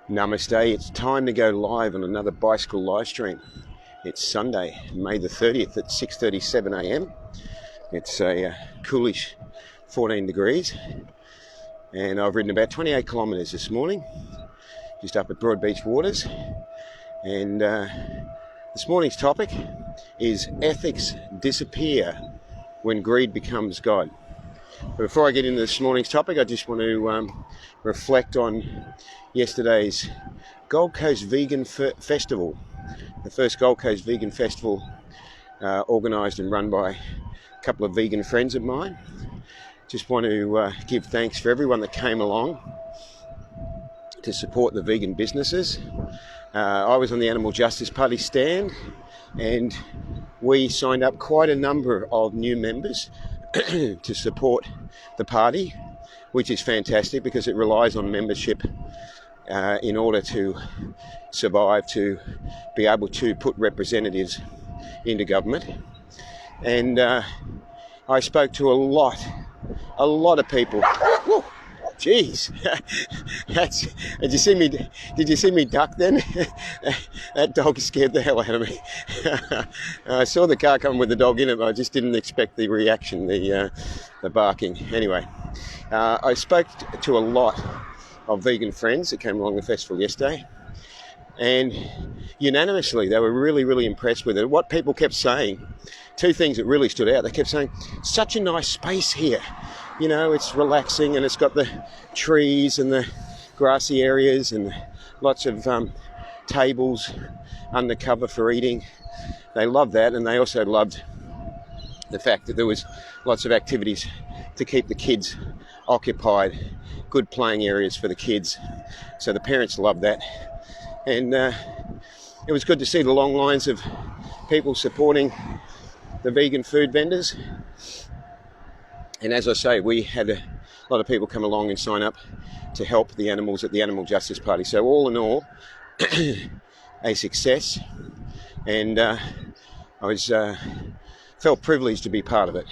Namaste, it's time to go live on another bicycle live stream. It's Sunday, May the 30th at 6:37 a.m. It's a coolish 14 degrees and I've ridden about 28 kilometres this morning, just up at Broadbeach Waters. And this morning's topic is ethics disappear when greed becomes God. But before I get into this morning's topic, I just want to reflect on yesterday's Gold Coast Vegan Festival, the first Gold Coast Vegan Festival organised and run by a couple of vegan friends of mine. Just want to give thanks for everyone that came along to support the vegan businesses. I was on the Animal Justice Party stand and we signed up quite a number of new members to support the party, which is fantastic because it relies on membership in order to survive, to be able to put representatives into government. And I spoke to a lot of people. Woo! Jeez, did you see me duck then? That dog scared the hell out of me. I saw the car come with the dog in it, but I just didn't expect the reaction, the barking. Anyway, I spoke to a lot of vegan friends that came along the festival yesterday, and unanimously they were really impressed with it. What people kept saying, two things that really stood out. They kept saying, such a nice space here. You know, it's relaxing and it's got the trees and the grassy areas and lots of tables under cover for eating. They loved that, and they also loved the fact that there was lots of activities to keep the kids occupied, good playing areas for the kids. So the parents loved that. And it was good to see the long lines of people supporting the vegan food vendors. And as I say, we had a lot of people come along and sign up to help the animals at the Animal Justice Party. So all in all, a success. And I was felt privileged to be part of it.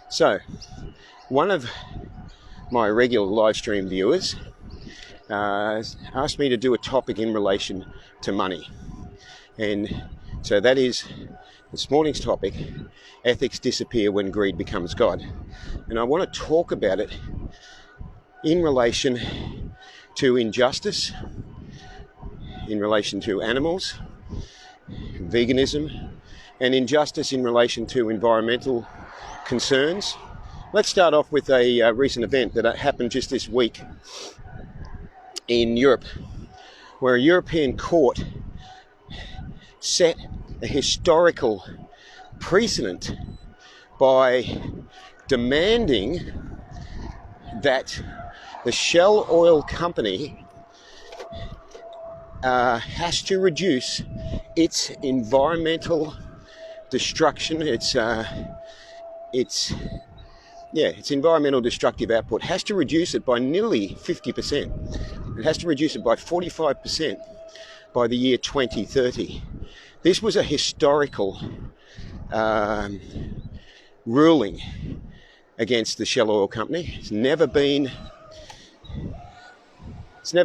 So one of my regular live stream viewers asked me to do a topic in relation to money. And so that is this morning's topic: ethics disappear when greed becomes God. And I want to talk about it in relation to injustice, in relation to animals, veganism, and injustice in relation to environmental concerns. Let's start off with a recent event that happened just this week in Europe, where a European court set a historical precedent by demanding that the Shell Oil Company has to reduce its environmental destruction, its environmental destructive output, has to reduce it by nearly 50%. It has to reduce it by 45% by the year 2030. This was a historical ruling against the Shell Oil Company. It's never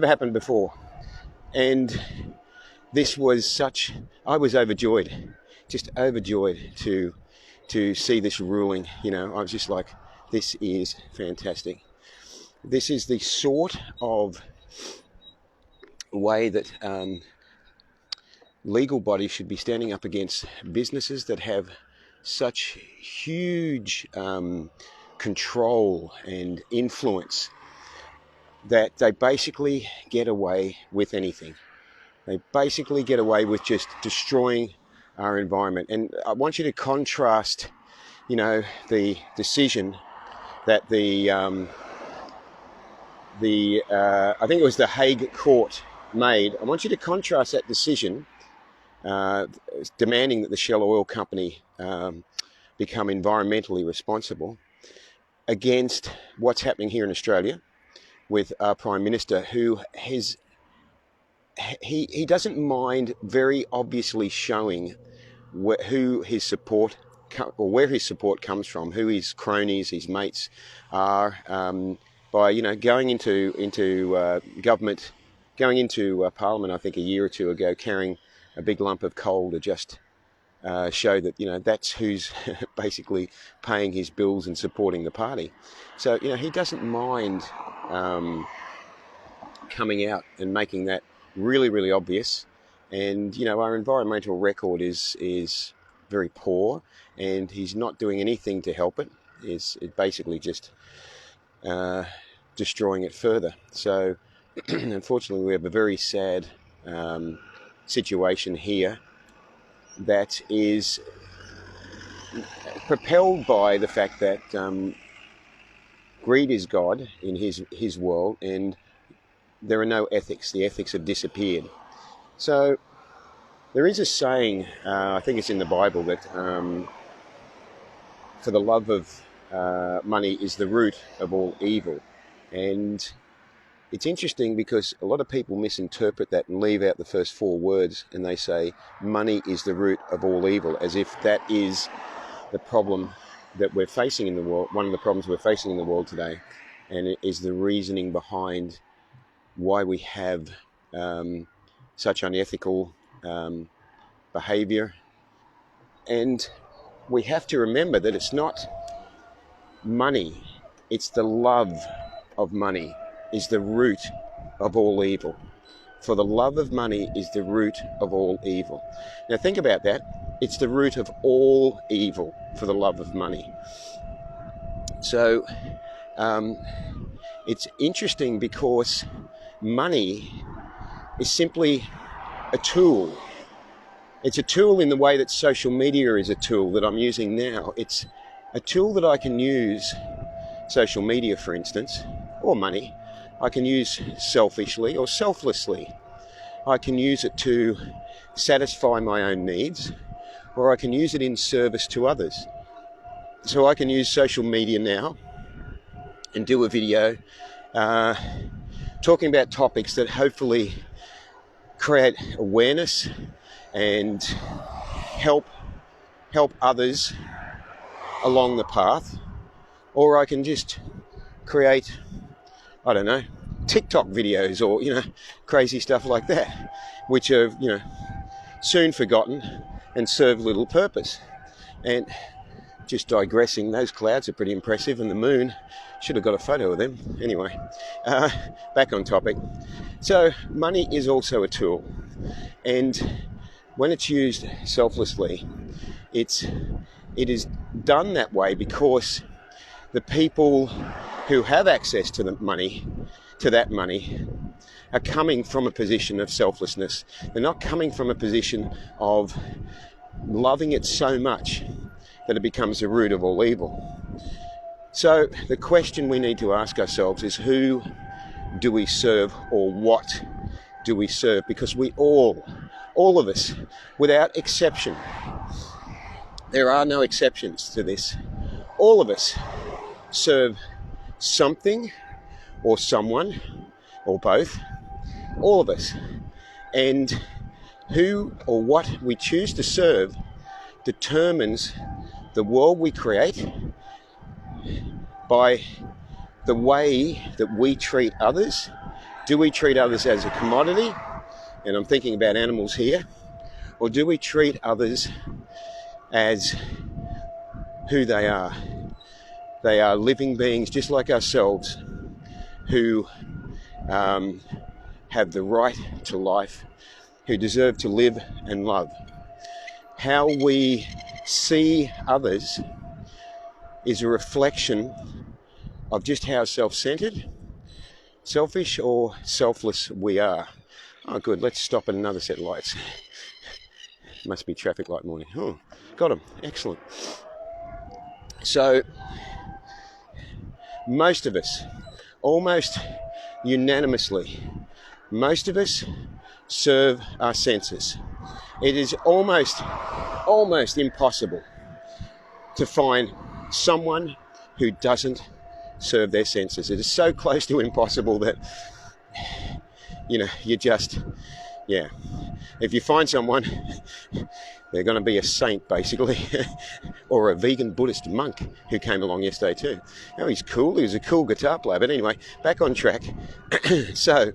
happened before. And this was I was overjoyed, just overjoyed to see this ruling. You know, I was just like, this is fantastic. This is the sort of way that legal bodies should be standing up against businesses that have such huge control and influence that they basically get away with anything. They basically get away with just destroying our environment. And I want you to contrast, you know, the decision that I think it was the Hague Court made. I want you to contrast that decision demanding that the Shell Oil Company become environmentally responsible against what's happening here in Australia with our Prime Minister, who he doesn't mind very obviously showing who his support or where his support comes from, who his cronies, his mates are, by, you know, going into government going into Parliament, I think a year or two ago, carrying a big lump of coal to just show that, you know, that's who's basically paying his bills and supporting the party. So, you know, he doesn't mind coming out and making that really, really obvious. And, you know, our environmental record is very poor, and he's not doing anything to help it. It's basically just destroying it further. So, unfortunately, we have a very sad situation here that is propelled by the fact that greed is God in his world, and there are no ethics. The ethics have disappeared. So there is a saying, I think it's in the Bible, that for the love of money is the root of all evil. And it's interesting because a lot of people misinterpret that and leave out the first 4 words, and they say money is the root of all evil, as if that is the problem that we're facing in the world, one of the problems we're facing in the world today, and it is the reasoning behind why we have such unethical behavior. And we have to remember that it's not money, it's the love of money is the root of all evil. For the love of money is the root of all evil. Now think about that. It's the root of all evil, for the love of money. So it's interesting because money is simply a tool. It's a tool in the way that social media is a tool that I'm using now. It's a tool that I can use, social media for instance, or money, I can use selfishly or selflessly. I can use it to satisfy my own needs, or I can use it in service to others. So I can use social media now and do a video talking about topics that hopefully create awareness and help others along the path. Or I can just create, I don't know, TikTok videos or, you know, crazy stuff like that, which are, you know, soon forgotten and serve little purpose. And just digressing, those clouds are pretty impressive, and the moon, should have got a photo of them. Anyway, back on topic. So money is also a tool, and when it's used selflessly, it is done that way because the people who have access to the money, to that money, are coming from a position of selflessness. They're not coming from a position of loving it so much that it becomes the root of all evil. So the question we need to ask ourselves is, who do we serve, or what do we serve? Because we all of us, without exception, there are no exceptions to this, all of us serve something or someone or both, all of us. And who or what we choose to serve determines the world we create by the way that we treat others. Do we treat others as a commodity? And I'm thinking about animals here. Or do we treat others as who they are? They are living beings just like ourselves, who have the right to life, who deserve to live and love. How we see others is a reflection of just how self-centered, selfish or selfless we are. Oh good, let's stop at another set of lights. Must be traffic light morning. Oh, got them, excellent. So most of us, almost unanimously, most of us serve our senses. It is almost impossible to find someone who doesn't serve their senses. It is so close to impossible that, you know, you just, yeah. If you find someone, they're going to be a saint, basically, or a vegan Buddhist monk who came along yesterday too. Oh, he's cool. He was a cool guitar player. But anyway, back on track. So,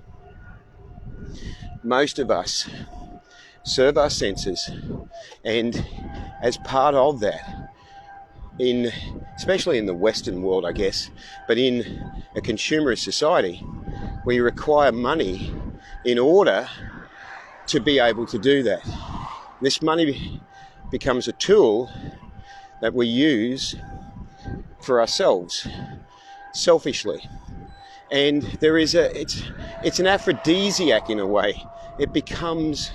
most of us serve our senses, and as part of that, especially in the Western world, I guess, but in a consumerist society, we require money in order to be able to do that. This money becomes a tool that we use for ourselves, selfishly. And it's an aphrodisiac in a way. It becomes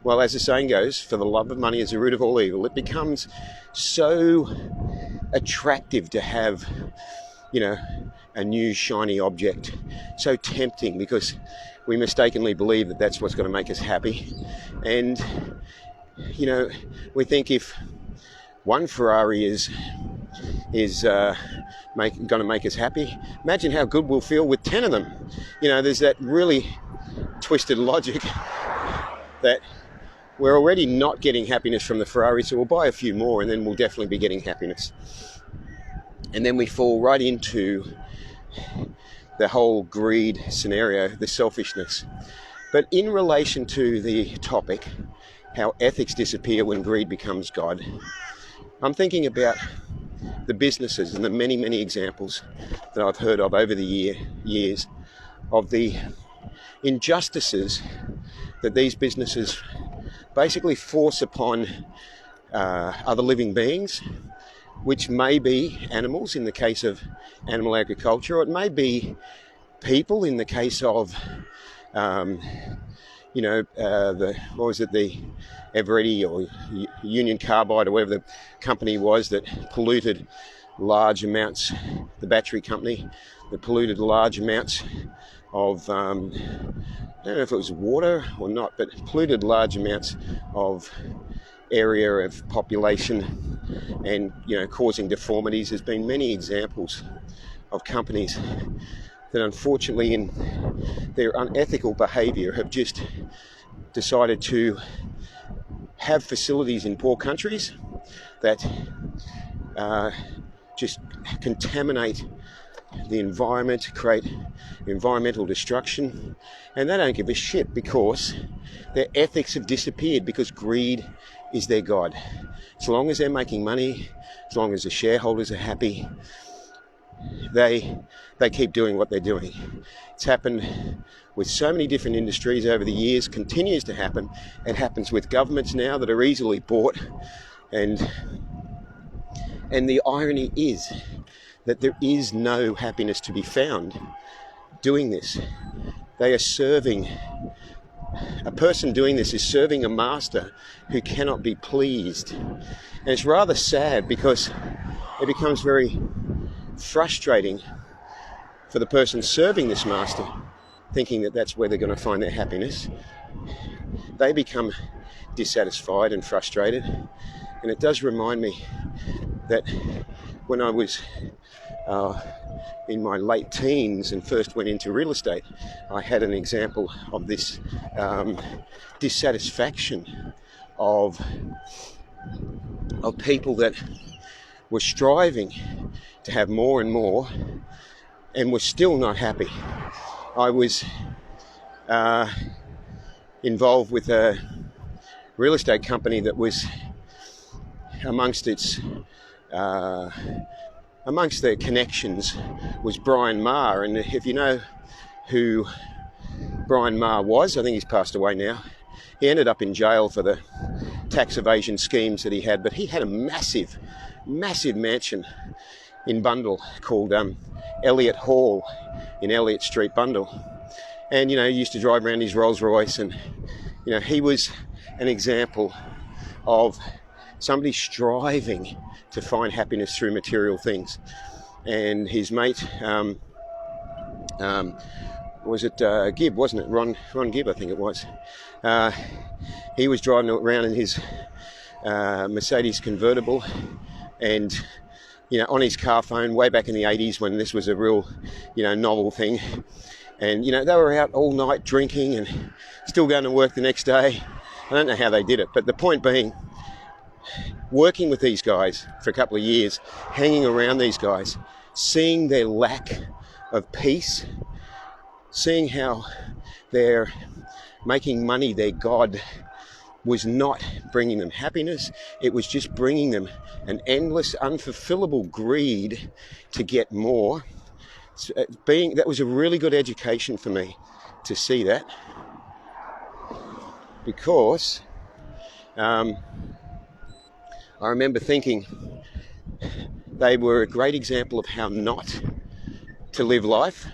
well, as the saying goes, for the love of money is the root of all evil. It becomes so attractive to have, a new shiny object, so tempting, because we mistakenly believe that that's what's going to make us happy. And, we think if one Ferrari is going to make us happy, imagine how good we'll feel with 10 of them. There's that really twisted logic that we're already not getting happiness from the Ferrari, so we'll buy a few more and then we'll definitely be getting happiness. And then we fall right into the whole greed scenario, the selfishness. But in relation to the topic, how ethics disappear when greed becomes God, I'm thinking about the businesses and the many, many examples that I've heard of over the years of the injustices that these businesses basically force upon other living beings, which may be animals in the case of animal agriculture, or it may be people in the case of, the Eveready or Union Carbide or whatever the company was that polluted large amounts, the battery company that polluted large amounts of, I don't know if it was water or not, but polluted large amounts of area of population and, causing deformities. There's been many examples of companies that unfortunately in their unethical behaviour have just decided to have facilities in poor countries that just contaminate the environment, create environmental destruction, and they don't give a shit because their ethics have disappeared, because greed is their god. As long as they're making money, as long as the shareholders are happy, they keep doing what they're doing. It's happened with so many different industries over the years, continues to happen. It happens with governments now that are easily bought, and the irony is that there is no happiness to be found doing this. They are serving, a person doing this is serving a master who cannot be pleased. And it's rather sad because it becomes very frustrating for the person serving this master, thinking that that's where they're going to find their happiness. They become dissatisfied and frustrated. And it does remind me that when I was in my late teens and first went into real estate, I had an example of this dissatisfaction of people that were striving to have more and more and were still not happy. I was involved with a real estate company that was amongst their connections was Brian Maher. And if you know who Brian Maher was, I think he's passed away now. He ended up in jail for the tax evasion schemes that he had, but he had a massive mansion in Bundall called Elliott Hall in Elliott Street, Bundall. And, he used to drive around his Rolls Royce, and, he was an example of somebody striving to find happiness through material things. And his mate, was it Gibb, wasn't it? Ron Gibb, I think it was. He was driving around in his Mercedes convertible, and on his car phone way back in the 80s when this was a real novel thing. And they were out all night drinking and still going to work the next day. I don't know how they did it, but the point being, working with these guys for a couple of years, hanging around these guys, seeing their lack of peace, seeing how they're making money their God was not bringing them happiness. It was just bringing them an endless, unfulfillable greed to get more. That was a really good education for me to see that, because I remember thinking they were a great example of how not to live life,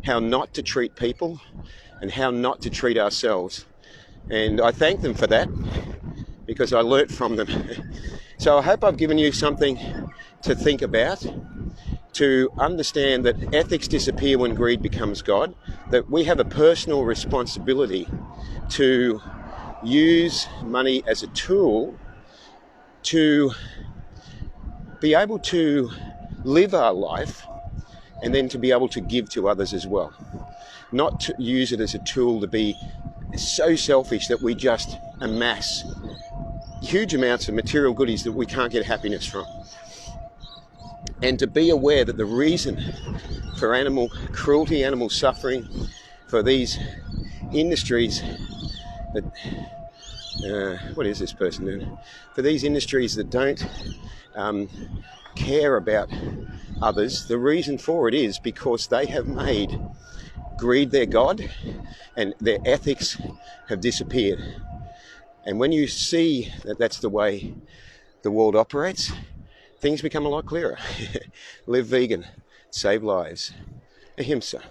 how not to treat people, and how not to treat ourselves. And I thank them for that, because I learnt from them. So I hope I've given you something to think about, to understand that ethics disappear when greed becomes God, that we have a personal responsibility to use money as a tool to be able to live our life, and then to be able to give to others as well. Not to use it as a tool to be so selfish that we just amass huge amounts of material goodies that we can't get happiness from. And to be aware that the reason for animal cruelty, animal suffering, for these industries that, what is this person doing? For these industries that don't care about others, the reason for it is because they have made greed their God, and their ethics have disappeared. And when you see that that's the way the world operates, things become a lot clearer. Live vegan, save lives. Ahimsa.